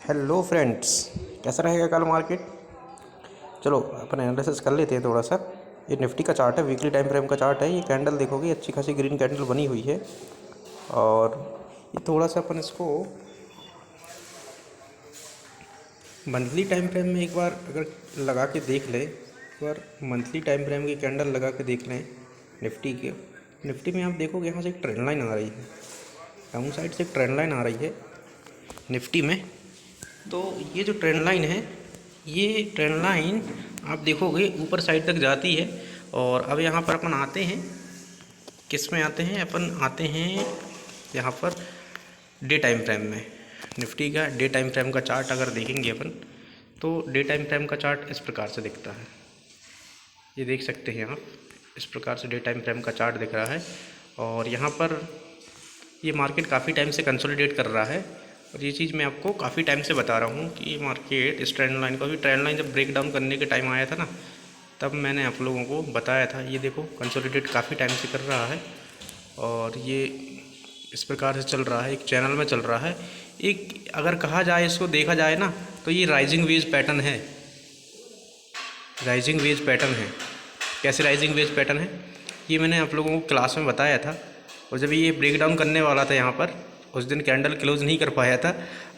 Hello friends, कैसा रहेगा कल मार्केट। चलो अपन एनालिसिस कर लेते हैं थोड़ा सा। ये निफ्टी का चार्ट है, वीकली टाइम फ्रेम का चार्ट है। ये कैंडल देखोगे अच्छी खासी ग्रीन कैंडल बनी हुई है। और ये थोड़ा सा अपन इसको मंथली टाइम फ्रेम में एक बार अगर लगा के देख लें, एक बार मंथली टाइम फ्रेम की कैंडल लगा के देख लें निफ्टी में आप देखोगे यहाँ से एक ट्रेंड लाइन आ रही है, डाउन साइड से एक ट्रेंड लाइन आ रही है निफ्टी में। तो ये जो ट्रेंड लाइन है, ये ट्रेंड लाइन आप देखोगे ऊपर साइड तक जाती है। और अब यहाँ पर अपन आते हैं, किस में आते हैं, अपन आते हैं यहाँ पर डे टाइम फ्रेम में। निफ्टी का डे टाइम फ्रेम का चार्ट अगर देखेंगे अपन, तो डे टाइम फ्रेम का चार्ट इस प्रकार से दिखता है। ये देख सकते हैं आप, इस प्रकार से डे टाइम फ्रेम का चार्ट दिख रहा है। और यहाँ पर ये मार्केट काफ़ी टाइम से कंसोलिडेट कर रहा है। और ये चीज़ मैं आपको काफ़ी टाइम से बता रहा हूँ कि ये मार्केट इस ट्रेंड लाइन को, अभी ट्रेंड लाइन जब ब्रेक डाउन करने के टाइम आया था ना, तब मैंने आप लोगों को बताया था। ये देखो कंसोलिडेट काफ़ी टाइम से कर रहा है और ये इस प्रकार से चल रहा है, एक चैनल में चल रहा है। एक अगर कहा जाए, इसको देखा जाए ना, तो ये राइजिंग वेज पैटर्न है। राइजिंग वेज पैटर्न है। कैसे राइजिंग वेज पैटर्न है, ये मैंने आप लोगों को क्लास में बताया था। और जब ये ब्रेक डाउन करने वाला था यहाँ पर, उस दिन कैंडल क्लोज नहीं कर पाया था,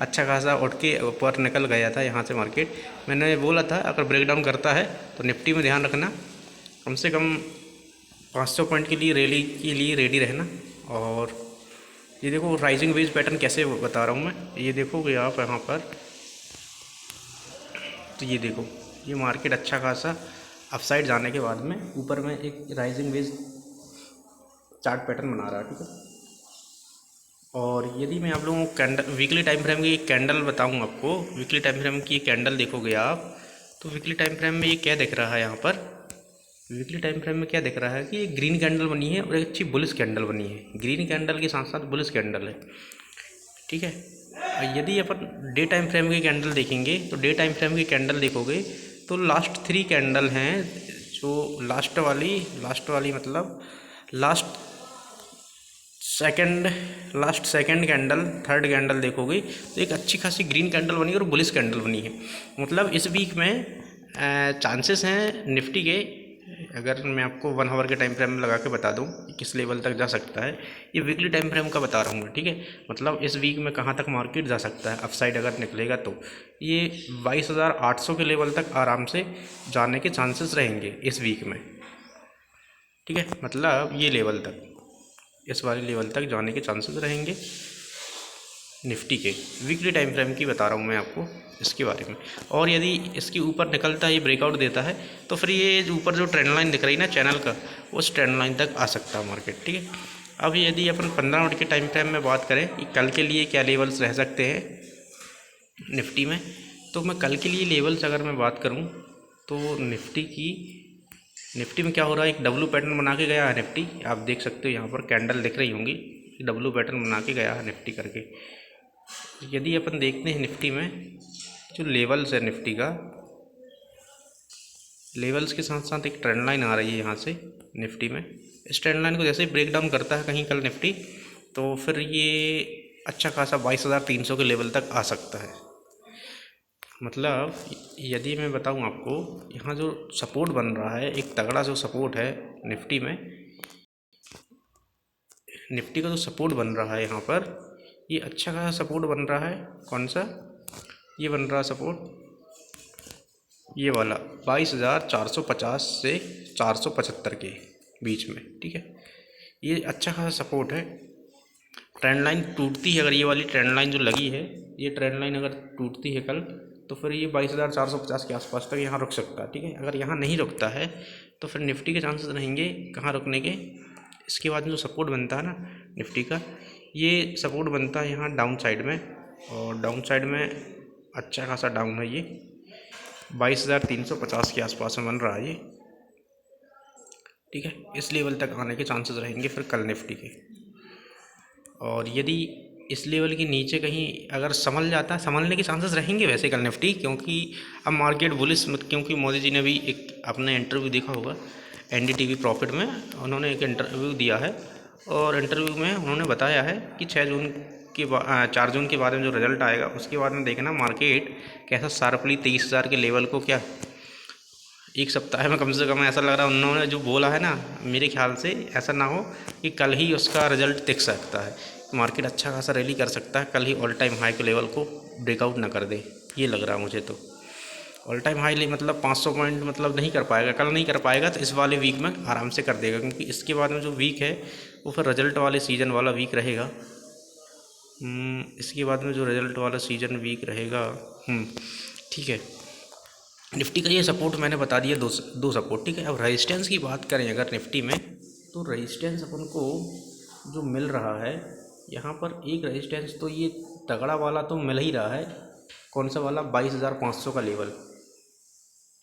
अच्छा खासा उठ के ऊपर निकल गया था यहाँ से मार्केट। मैंने बोला था अगर ब्रेक डाउन करता है तो निफ्टी में ध्यान रखना, कम से कम 500 पॉइंट के लिए रैली के लिए रेडी रहना। और ये देखो राइजिंग वेज पैटर्न कैसे बता रहा हूँ मैं, ये देखोगे आप यहाँ पर, तो ये देखो ये मार्केट अच्छा खासा अपसाइड जाने के बाद में ऊपर में एक राइजिंग वेज चार्ट पैटर्न बना रहा है, ठीक है। और यदि मैं आप लोगों को कैंडल वीकली टाइम फ्रेम की एक कैंडल बताऊं आपको, वीकली टाइम फ्रेम की कैंडल देखोगे आप, तो वीकली टाइम फ्रेम में ये क्या दिख रहा है यहाँ पर, वीकली टाइम फ्रेम में क्या दिख रहा है कि एक ग्रीन कैंडल बनी है और एक अच्छी बुलिश कैंडल बनी है। ग्रीन कैंडल के साथ साथ बुलिश कैंडल है, ठीक है। यदि अपन डे टाइम फ्रेम की कैंडल देखेंगे, तो डे टाइम फ्रेम की कैंडल देखोगे तो लास्ट 3 कैंडल हैं, जो लास्ट वाली मतलब last second candle, third candle देखोगे तो एक अच्छी खासी ग्रीन कैंडल बनी है और बुलिश कैंडल बनी है। मतलब इस वीक में चांसेस हैं निफ्टी के, अगर मैं आपको 1 आवर के टाइम फ्रेम में लगा के बता दूं किस लेवल तक जा सकता है, ये वीकली टाइम फ्रेम का बता रहा हूँ मैं, ठीक है। मतलब इस वीक में कहाँ तक मार्केट जा सकता है, अपसाइड अगर निकलेगा तो ये 22,800 के लेवल तक आराम से जाने के चांसेस रहेंगे इस वीक में, ठीक है। मतलब ये लेवल तक, इस वाले लेवल तक जाने के चांसेस रहेंगे निफ्टी के। वीकली टाइम फ्रेम की बता रहा हूँ मैं आपको इसके बारे में। और यदि इसके ऊपर निकलता है, ये ब्रेकआउट देता है, तो फिर ये ऊपर जो ट्रेंड लाइन दिख रही है ना चैनल का, उस ट्रेंड लाइन तक आ सकता है मार्केट, ठीक है। अब यदि अपन 15 मिनट के टाइम फ्रेम में बात करें कि कल के लिए क्या लेवल्स रह सकते हैं निफ्टी में, तो मैं कल के लिए लेवल्स अगर मैं बात करूँ तो निफ्टी में क्या हो रहा है, एक डब्लू पैटर्न बना के गया है निफ्टी। आप देख सकते हो यहाँ पर कैंडल दिख रही होंगी, डब्लू पैटर्न बना के गया है निफ्टी करके। यदि अपन देखते हैं निफ्टी में जो लेवल्स है निफ्टी का, लेवल्स के साथ साथ एक ट्रेंड लाइन आ रही है यहाँ से निफ्टी में। इस ट्रेंड लाइन को जैसे ही ब्रेक डाउन करता है कहीं कल निफ्टी, तो फिर ये अच्छा खासा 22,300 के लेवल तक आ सकता है। मतलब यदि मैं बताऊं आपको, यहाँ जो सपोर्ट बन रहा है, एक तगड़ा जो सपोर्ट है निफ्टी में, निफ्टी का जो सपोर्ट बन रहा है यहाँ पर, ये अच्छा खासा सपोर्ट बन रहा है। कौन सा, ये बन रहा सपोर्ट, ये वाला 22,450 से 475 के बीच में, ठीक है। ये अच्छा खासा सपोर्ट है। ट्रेंड लाइन टूटती है, अगर ये वाली ट्रेंड लाइन जो लगी है, ये ट्रेंड लाइन अगर टूटती है कल, तो फिर ये 22,450 के आसपास तक यहाँ रुक सकता है, ठीक है। अगर यहाँ नहीं रुकता है तो फिर निफ्टी के चांसेस रहेंगे कहाँ रुकने के, इसके बाद जो सपोर्ट बनता है ना निफ्टी का, ये सपोर्ट बनता है यहाँ डाउन साइड में। और डाउन साइड में अच्छा खासा डाउन है, ये 22,350 के आसपास में बन रहा है ये, ठीक है। इस लेवल तक आने के चांसेस रहेंगे फिर कल निफ्टी के। और यदि इस लेवल के नीचे कहीं अगर संभल जाता है, संभलने के चांसेस रहेंगे वैसे कल निफ्टी, क्योंकि अब मार्केट बुलिश, क्योंकि मोदी जी ने भी एक अपने इंटरव्यू देखा होगा NDTV प्रॉफिट में, उन्होंने एक इंटरव्यू दिया है और इंटरव्यू में उन्होंने बताया है कि 6 जून के 4 जून के बाद में जो रिजल्ट आएगा उसके बाद में देखना मार्केट कैसा शार्पली 23,000 के लेवल को क्या एक सप्ताह में कम से कम ऐसा लग रहा है उन्होंने जो बोला है ना, मेरे ख्याल से ऐसा ना हो कि कल ही उसका रिजल्ट दिख सकता है। मार्केट अच्छा खासा रैली कर सकता है, कल ही ऑल टाइम हाई के लेवल को ब्रेकआउट ना कर दे, ये लग रहा है मुझे। तो ऑल टाइम हाई मतलब 500 पॉइंट मतलब नहीं कर पाएगा, कल नहीं कर पाएगा तो इस वाले वीक में आराम से कर देगा, क्योंकि इसके बाद में जो वीक है वो फिर रिजल्ट वाले सीज़न वाला वीक रहेगा। इसके बाद में जो रिजल्ट वाला सीज़न वीक रहेगा। ठीक है, निफ्टी का ये सपोर्ट मैंने बता दिया, दो सपोर्ट। ठीक है, अब रेजिस्टेंस की बात करें अगर निफ्टी में, तो रेजिस्टेंस अपन को जो मिल रहा है यहाँ पर, एक रेजिस्टेंस तो ये तगड़ा वाला तो मिल ही रहा है। कौन सा वाला? 22,500 का लेवल।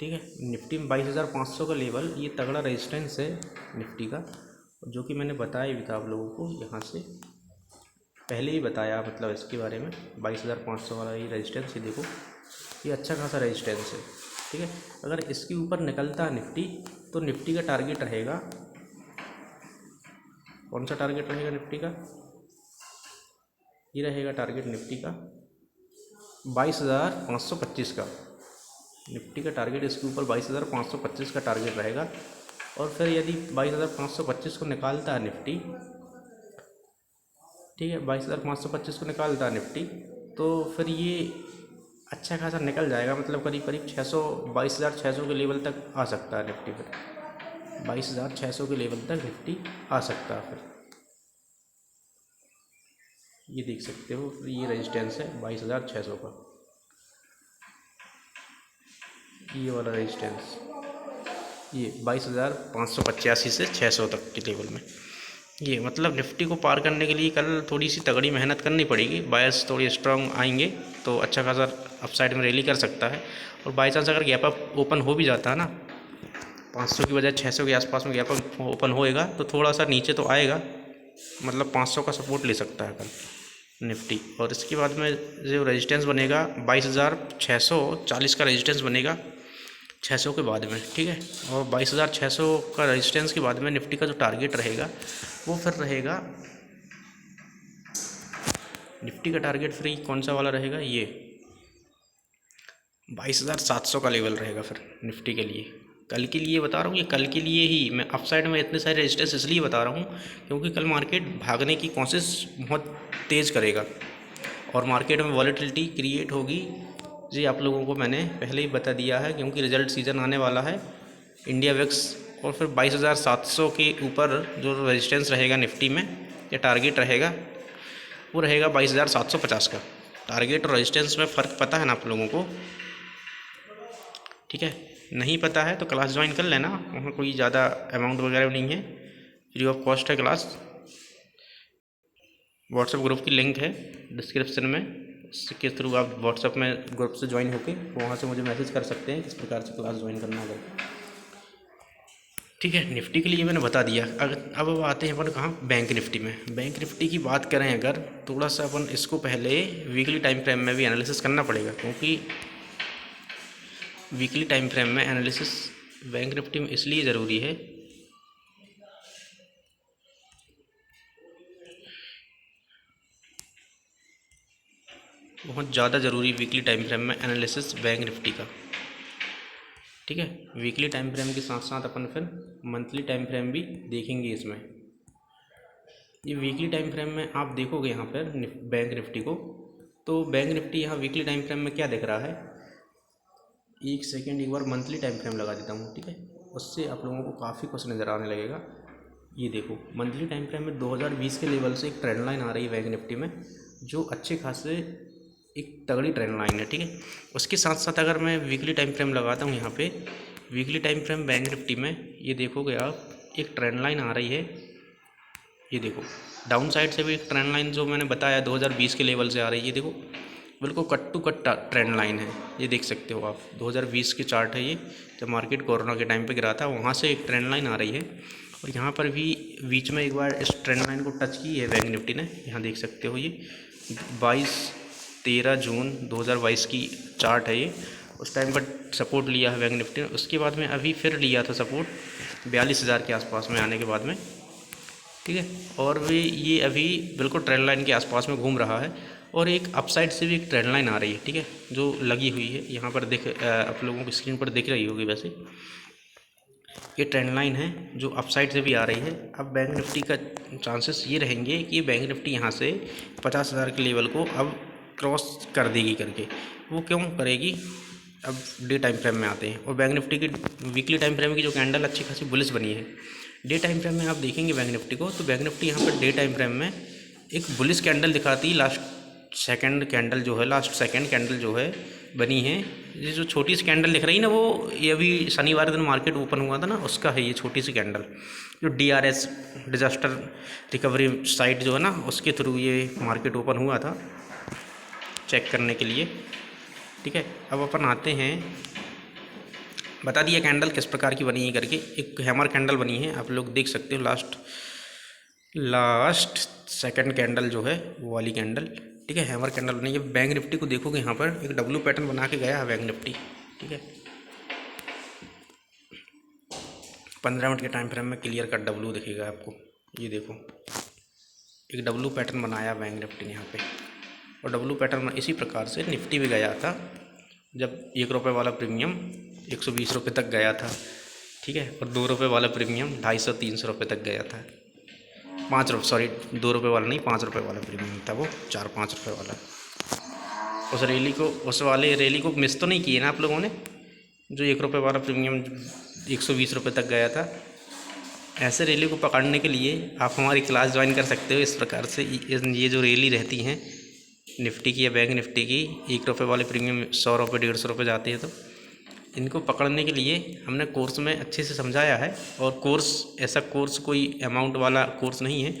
ठीक है, निफ्टी में 22,500 का लेवल ये तगड़ा रेजिस्टेंस है निफ्टी का, जो कि मैंने बताया भी था आप लोगों को, यहाँ से पहले ही बताया मतलब इसके बारे में। 22,500 वाला ये रेजिस्टेंस, ये देखो ये अच्छा खासा रेजिस्टेंस है। ठीक है, अगर इसके ऊपर निकलता है निफ्टी तो निफ्टी का टारगेट रहेगा, कौन सा टारगेट रहेगा निफ्टी का? ये रहेगा टारगेट निफ्टी का 22,525 का। निफ्टी का टारगेट इसके ऊपर 22,525 का टारगेट रहेगा। और फिर यदि 22,525 को निकालता है निफ्टी, ठीक है, 22,525 को निकालता है निफ्टी, तो फिर ये अच्छा खासा निकल जाएगा, मतलब करीब करीब 22,600 के लेवल तक आ सकता है निफ्टी। फिर 22,600 के लेवल तक निफ्टी आ सकता है। फिर ये देख सकते हो, फिर ये रेजिस्टेंस है 22,600 का, ये वाला रेजिस्टेंस, ये 22,585 से 600 तक के लेवल में। ये मतलब निफ्टी को पार करने के लिए कल थोड़ी सी तगड़ी मेहनत करनी पड़ेगी, बायर्स थोड़ी स्ट्रांग आएंगे तो अच्छा खासा अपसाइड में रैली कर सकता है। और बाई चांस अगर गैप अप ओपन हो भी जाता है ना, 500 की बजाय 600 के आसपास में गैप अप ओपन होएगा तो थोड़ा सा नीचे तो आएगा, मतलब 500 का सपोर्ट ले सकता है कल निफ्टी। और इसके बाद में जो रेजिस्टेंस बनेगा 22,640 का रेजिस्टेंस बनेगा 600 के बाद में। ठीक है, और 22,600 का रेजिस्टेंस के बाद में निफ्टी का जो टारगेट रहेगा वो फिर रहेगा, निफ्टी का टारगेट फिर कौन सा वाला रहेगा? ये 22,700 का लेवल रहेगा फिर निफ्टी के लिए। कल के लिए बता रहा हूँ, ये कल के लिए ही मैं अपसाइड में इतने सारे रेजिस्टेंस इसलिए बता रहा हूँ क्योंकि कल मार्केट भागने की कोशिश बहुत तेज़ करेगा और मार्केट में वॉलेटिलिटी क्रिएट होगी। जी आप लोगों को मैंने पहले ही बता दिया है, क्योंकि रिजल्ट सीज़न आने वाला है इंडिया विक्स। और फिर 22,700 के ऊपर जो रेजिस्टेंस रहेगा निफ्टी में या टारगेट रहेगा वो रहेगा 22,750 का। टारगेट और रेजिस्टेंस में फ़र्क पता है ना आप लोगों को? ठीक है, नहीं पता है तो क्लास ज्वाइन कर लेना, वहाँ कोई ज़्यादा अमाउंट वगैरह नहीं है, फ्री ऑफ कॉस्ट है क्लास। व्हाट्सएप ग्रुप की लिंक है डिस्क्रिप्शन में, इसके थ्रू आप व्हाट्सएप में ग्रुप से ज्वाइन होके वहाँ से मुझे मैसेज कर सकते हैं किस प्रकार से क्लास ज्वाइन करना होगा। ठीक है, निफ्टी के लिए मैंने बता दिया। अब आते हैं अपन कहाँ? बैंक निफ्टी में। बैंक निफ्टी की बात करें अगर, थोड़ा सा अपन इसको पहले वीकली टाइम फ्रेम में भी एनालिसिस करना पड़ेगा, क्योंकि वीकली टाइम फ्रेम में एनालिसिस बैंक निफ्टी में इसलिए ज़रूरी है, बहुत ज़्यादा ज़रूरी वीकली टाइम फ्रेम में एनालिसिस बैंक निफ्टी का। ठीक है, वीकली टाइम फ्रेम के साथ साथ अपन फिर मंथली टाइम फ्रेम भी देखेंगे इसमें। ये वीकली टाइम फ्रेम में आप देखोगे यहाँ पर बैंक निफ्टी को, तो बैंक निफ्टी यहाँ वीकली टाइम फ्रेम में क्या दिख रहा है? एक सेकेंड, एक बार मंथली टाइम फ्रेम लगा देता हूँ। ठीक है, उससे आप लोगों को काफ़ी कुछ नज़र आने लगेगा। ये देखो मंथली टाइम फ्रेम में 2020 के लेवल से एक ट्रेंड लाइन आ रही है बैंक निफ्टी में, जो अच्छे खासे एक तगड़ी ट्रेंड लाइन है। ठीक है, उसके साथ साथ अगर मैं वीकली टाइम फ्रेम लगाता हूँ यहाँ पे, weekly time frame bank Nifty में ये देखोगे आप, एक ट्रेंड लाइन आ रही है। ये देखो डाउन साइड से भी एक ट्रेंड लाइन जो मैंने बताया 2020 के लेवल से आ रही है। ये देखो बिल्कुल cut to cut trend line है, ये देख सकते हो आप। 2020 की चार्ट है ये, जब मार्केट कोरोना के टाइम पे गिरा था वहाँ से एक ट्रेंड लाइन आ रही है। और यहाँ पर भी बीच में एक बार इस ट्रेंड लाइन को टच की है बैंक निफ्टी ने, यहाँ देख सकते हो। ये 13 जून 2022 की चार्ट है ये, उस टाइम पर सपोर्ट लिया है बैंक निफ्टी ने। उसके बाद में अभी फिर लिया था सपोर्ट 42,000 के आसपास में आने के बाद में, ठीक है। और भी ये अभी बिल्कुल ट्रेंड लाइन के आसपास में घूम रहा है, और एक अपसाइड से भी एक ट्रेंड लाइन आ रही है, ठीक है, जो लगी हुई है यहाँ पर आप लोगों को स्क्रीन पर दिख रही होगी। वैसे ये ट्रेंड लाइन है जो अपसाइड से भी आ रही है। अब बैंक निफ्टी का चांसेस ये रहेंगे कि बैंक निफ्टी यहाँ से 50,000 के लेवल को अब क्रॉस कर देगी करके। वो क्यों करेगी, अब डे टाइम फ्रेम में आते हैं। और बैंक निफ्टी की वीकली टाइम फ्रेम की जो कैंडल अच्छी खासी बुलिश बनी है, डे टाइम फ्रेम में आप देखेंगे बैंक निफ्टी को, तो बैंक निफ्टी यहाँ पर डे टाइम फ्रेम में एक बुलिश कैंडल दिखाती है। लास्ट सेकंड कैंडल जो है बनी है, ये जो छोटी सी कैंडल दिख रही है ना, वो ये अभी शनिवार दिन मार्केट ओपन हुआ था ना, उसका है ये छोटी सी कैंडल, जो DRS डिजास्टर रिकवरी साइट जो है ना, उसके थ्रू ये मार्केट ओपन हुआ था चेक करने के लिए, ठीक है। अब अपन आते हैं, बता दिया कैंडल किस प्रकार की बनी है करके। एक हैमर कैंडल बनी है, आप लोग देख सकते हो, लास्ट सेकंड कैंडल जो है वो वाली कैंडल, ठीक है, हैमर कैंडल बनी है। बैंक निफ्टी को देखोगे यहाँ पर एक W पैटर्न बना के गया है बैंक निफ्टी, ठीक है। 15 मिनट के टाइम फ्रेम में क्लियर कट W दिखेगा आपको। ये देखो एक W पैटर्न बनाया बैंक निफ्टी ने यहाँ पे, और W पैटर्न इसी प्रकार से निफ्टी भी गया था जब ₹1 वाला प्रीमियम 120 रुपये तक गया था, ठीक है, और ₹2 वाला प्रीमियम 250-300 रुपये तक गया था। 5 रुपये, सॉरी, ₹2 वाला नहीं, ₹5 वाला प्रीमियम था वो, 4-5 रुपये वाला। उस वाले रैली को मिस तो नहीं किए ना आप लोगों ने, जो ₹1 वाला प्रीमियम 120 रुपये तक गया था। ऐसे रैली को पकड़ने के लिए आप हमारी क्लास ज्वाइन कर सकते हो। इस प्रकार से ये जो रैली रहती हैं निफ्टी की या बैंक निफ्टी की, ₹1 वाले प्रीमियम 100 रुपये 150 रुपये जाती है, तो इनको पकड़ने के लिए हमने कोर्स में अच्छे से समझाया है। और ऐसा कोर्स कोई अमाउंट वाला कोर्स नहीं है,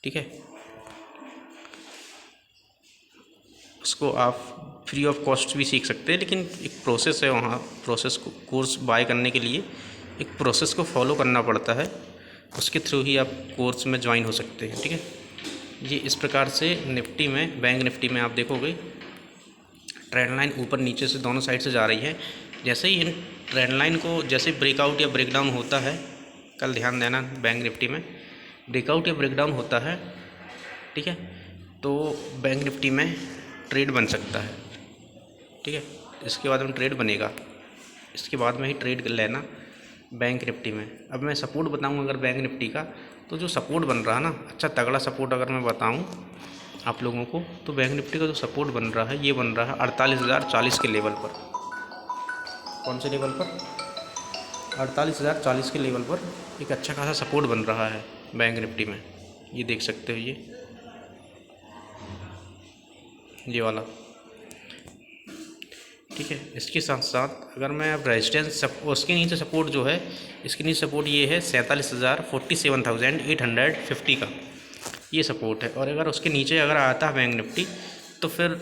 ठीक है, उसको आप फ्री ऑफ कॉस्ट भी सीख सकते हैं, लेकिन एक प्रोसेस है वहाँ, कोर्स बाय करने के लिए एक प्रोसेस को फॉलो करना पड़ता है, उसके थ्रू ही आप कोर्स में ज्वाइन हो सकते हैं, ठीक है। ये इस प्रकार से निफ्टी में, बैंक निफ्टी में आप देखोगे ट्रेंड लाइन ऊपर नीचे से दोनों साइड से जा रही है। जैसे ही इन ट्रेंड लाइन को जैसे ब्रेकआउट या ब्रेकडाउन होता है, कल ध्यान देना बैंक निफ्टी में ब्रेकआउट या ब्रेकडाउन होता है, ठीक है, तो बैंक निफ्टी में ट्रेड बन सकता है, ठीक है। इसके बाद में ट्रेड बनेगा, इसके बाद में ही ट्रेड लेना बैंक निफ्टी में। अब मैं सपोर्ट बताऊंगा अगर बैंक निफ्टी का, तो जो सपोर्ट बन रहा है ना, अच्छा तगड़ा सपोर्ट अगर मैं बताऊं आप लोगों को, तो बैंक निफ्टी का जो सपोर्ट बन रहा है, ये बन रहा है 48,040 के लेवल पर। कौन से लेवल पर? 48,040 के लेवल पर एक अच्छा खासा सपोर्ट बन रहा है बैंक निफ्टी में। ये देख सकते हो, ये वाला, ठीक है। इसके साथ साथ अगर मैं अब रेजिस्टेंस, उसके नीचे सपोर्ट जो है, इसके नीचे सपोर्ट ये है 47,850 का, ये सपोर्ट है। और अगर उसके नीचे अगर आता है बैंक निफ्टी, तो फिर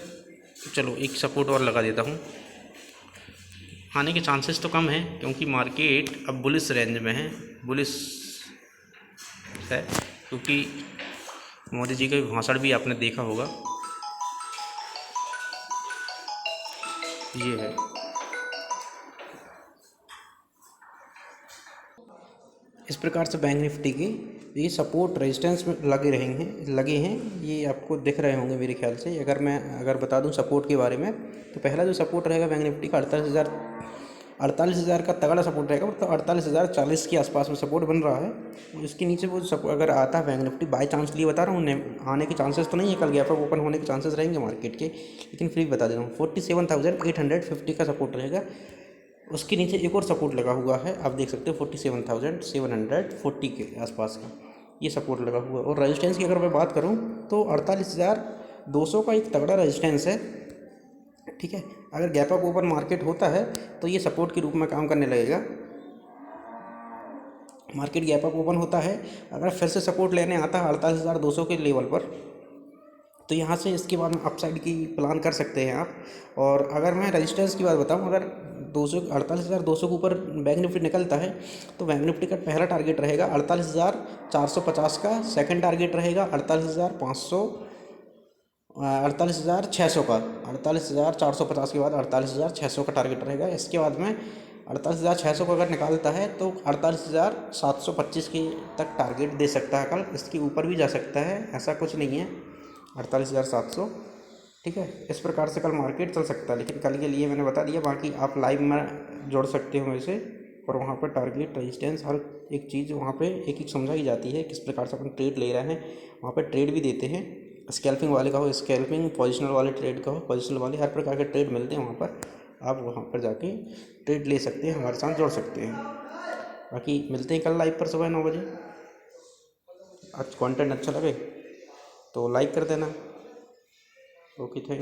चलो एक सपोर्ट और लगा देता हूँ। आने के चांसेस तो कम हैं, क्योंकि मार्केट अब बुलिश रेंज में है, बुलिश है, क्योंकि मोदी जी का भाषण भी आपने देखा होगा, ये है। इस प्रकार से बैंक निफ्टी की ये सपोर्ट रेजिस्टेंस में लगे हैं, ये आपको दिख रहे होंगे मेरे ख्याल से। अगर बता दूं सपोर्ट के बारे में, तो पहला जो सपोर्ट रहेगा बैंक निफ्टी का 48,000 का तगड़ा सपोर्ट रहेगा, तो 48,040 के आसपास में सपोर्ट बन रहा है। इसके नीचे वो अगर आता है बैंक निफ्टी, बाई चांस लिए बता रहा हूँ, आने के चांसेस तो नहीं है, कल गैप अप ओपन होने के चांसेस रहेंगे मार्केट के, लेकिन फिर बता दे रहा हूँ 47,850 का सपोर्ट रहेगा। उसके नीचे एक और सपोर्ट लगा हुआ है, आप देख सकते हो 47,740 के आसपास का ये सपोर्ट लगा हुआ है। और रेजिस्टेंस की अगर मैं बात करूं, तो 48,200 का एक तगड़ा रेजिस्टेंस है, ठीक है। अगर गैप अप ओपन मार्केट होता है तो ये सपोर्ट के रूप में काम करने लगेगा। मार्केट गैप अप ओपन होता है, अगर फिर से सपोर्ट लेने आता है 48,200 के लेवल पर, तो यहाँ से इसके बाद में अपसाइड की प्लान कर सकते हैं आप। और अगर मैं रेजिस्टेंस की बात बताऊँ, अगर 48,200 के ऊपर बैंक निफ्टी निकलता है, तो बैंक निफ्टी का पहला टारगेट रहेगा 48,450 का, सेकंड टारगेट रहेगा 48,600 का, 48,450 के बाद 48,600 का टारगेट रहेगा। इसके बाद में 48,600 को अगर निकालता है तो 48,725 के तक टारगेट दे सकता है कल, इसके ऊपर भी जा सकता है, ऐसा कुछ नहीं है। 48,700, ठीक है। इस प्रकार से कल मार्केट चल सकता है, लेकिन कल के लिए मैंने बता दिया। बाकी आप लाइव में जोड़ सकते हो वैसे, और वहाँ पर टारगेट रेजिस्टेंस हर एक चीज़ वहाँ पे एक एक समझाई जाती है, किस प्रकार से अपन ट्रेड ले रहे हैं। वहाँ पे ट्रेड भी देते हैं, स्कैल्पिंग वाले का हो स्कैल्पिंग, पोजिशनल वाले ट्रेड का हो पोजिशनल वाले, हर प्रकार के ट्रेड मिलते हैं वहाँ पर। आप वहाँ पर जाके ट्रेड ले सकते हैं, हमारे साथ जोड़ सकते हैं। बाकी मिलते हैं कल लाइव पर सुबह 9 बजे। आज कंटेंट अच्छा लगे तो लाइक कर देना। Okay, thank you.